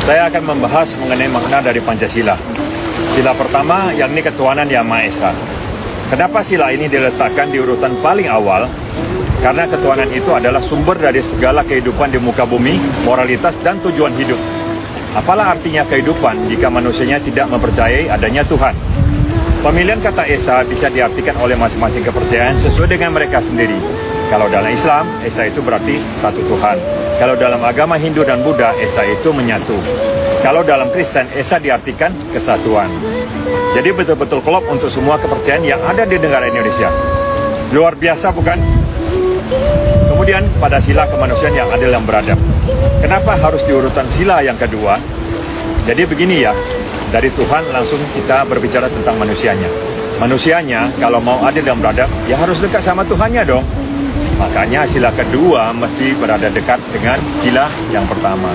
Saya akan membahas mengenai makna dari Pancasila. Sila pertama, yakni ketuhanan Yang Maha Esa. Kenapa sila ini diletakkan di urutan paling awal? Karena ketuhanan itu adalah sumber dari segala kehidupan di muka bumi, moralitas, dan tujuan hidup. Apalah artinya kehidupan jika manusianya tidak mempercayai adanya Tuhan? Pemilihan kata Esa bisa diartikan oleh masing-masing kepercayaan sesuai dengan mereka sendiri. Kalau dalam Islam, Esa itu berarti satu Tuhan. Kalau dalam agama Hindu dan Buddha, Esa itu menyatu. Kalau dalam Kristen, Esa diartikan kesatuan. Jadi betul-betul klop untuk semua kepercayaan yang ada di negara Indonesia. Luar biasa bukan? Kemudian pada sila kemanusiaan yang adil dan beradab. Kenapa harus di urutan sila yang kedua? Jadi begini ya, dari Tuhan langsung kita berbicara tentang manusianya. Manusianya kalau mau adil dan beradab, ya harus dekat sama Tuhannya dong. Makanya sila kedua mesti berada dekat dengan sila yang pertama.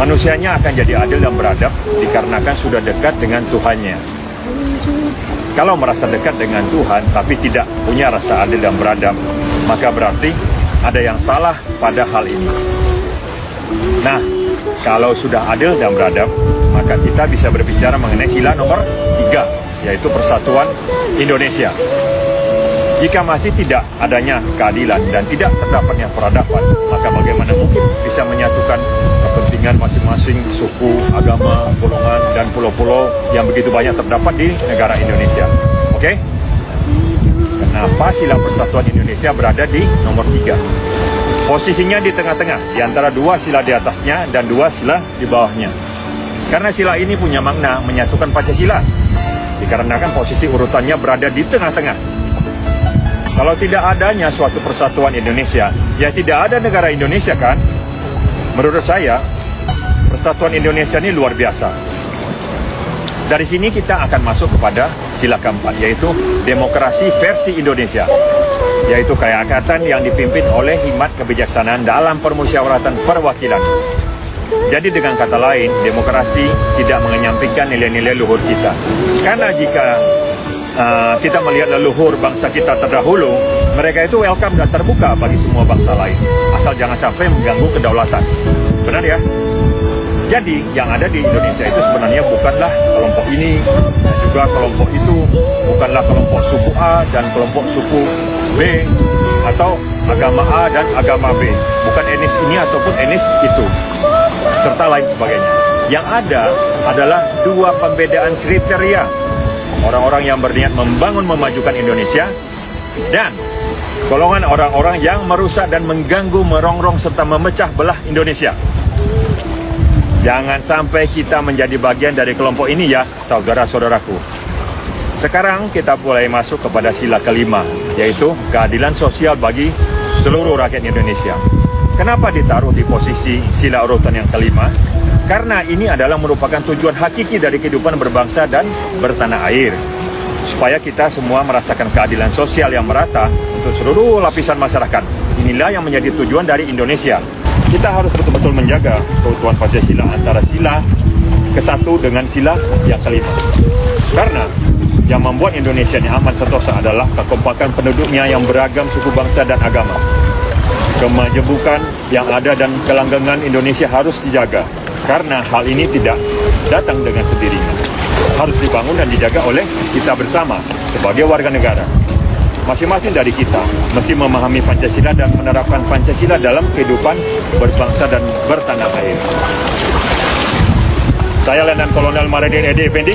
Manusianya akan jadi adil dan beradab dikarenakan sudah dekat dengan Tuhannya. Kalau merasa dekat dengan Tuhan tapi tidak punya rasa adil dan beradab, maka berarti ada yang salah pada hal ini. Nah, kalau sudah adil dan beradab, maka kita bisa berbicara mengenai sila nomor 3, yaitu persatuan Indonesia. Jika masih tidak adanya keadilan dan tidak terdapatnya peradaban, maka bagaimana mungkin bisa menyatukan kepentingan masing-masing suku, agama, golongan, dan pulau-pulau yang begitu banyak terdapat di negara Indonesia? Oke? Kenapa sila persatuan Indonesia berada di nomor 3? Posisinya di tengah-tengah, di antara dua sila di atasnya dan dua sila di bawahnya. Karena sila ini punya makna menyatukan Pancasila, dikarenakan posisi urutannya berada di tengah-tengah. Kalau tidak adanya suatu persatuan Indonesia, ya tidak ada negara Indonesia kan? Menurut saya, persatuan Indonesia ini luar biasa. Dari sini kita akan masuk kepada sila keempat, yaitu demokrasi versi Indonesia. Yaitu kayakatan yang dipimpin oleh hikmat kebijaksanaan dalam permusyawaratan perwakilan. Jadi dengan kata lain, demokrasi tidak mengenyampingkan nilai-nilai luhur kita. Karena jika kita melihat leluhur bangsa kita terdahulu, mereka itu welcome dan terbuka bagi semua bangsa lain, asal jangan sampai mengganggu kedaulatan. Benar ya? Jadi yang ada di Indonesia itu sebenarnya bukanlah kelompok ini dan juga kelompok itu, bukanlah kelompok suku A dan kelompok suku B, atau agama A dan agama B, bukan etnis ini ataupun etnis itu, serta lain sebagainya. Yang ada adalah dua pembedaan kriteria: orang-orang yang berniat membangun memajukan Indonesia, dan golongan orang-orang yang merusak dan mengganggu, merongrong, serta memecah belah Indonesia. Jangan sampai kita menjadi bagian dari kelompok ini ya, saudara-saudaraku. Sekarang kita mulai masuk kepada sila kelima, yaitu keadilan sosial bagi seluruh rakyat Indonesia. Kenapa ditaruh di posisi sila urutan yang kelima? Karena ini adalah merupakan tujuan hakiki dari kehidupan berbangsa dan bertanah air. Supaya kita semua merasakan keadilan sosial yang merata untuk seluruh lapisan masyarakat. Inilah yang menjadi tujuan dari Indonesia. Kita harus betul-betul menjaga keutuhan Pancasila antara sila ke-1 dengan sila yang kelima. Karena yang membuat Indonesia ini aman sentosa adalah kekompakan penduduknya yang beragam suku bangsa dan agama. Kemajemukan yang ada dan kelanggengan Indonesia harus dijaga. Karena hal ini tidak datang dengan sendirinya. Harus dibangun dan dijaga oleh kita bersama sebagai warga negara. Masing-masing dari kita mesti memahami Pancasila dan menerapkan Pancasila dalam kehidupan berbangsa dan bertanah air. Saya Letnan Kolonel Maridin Edi Effendi.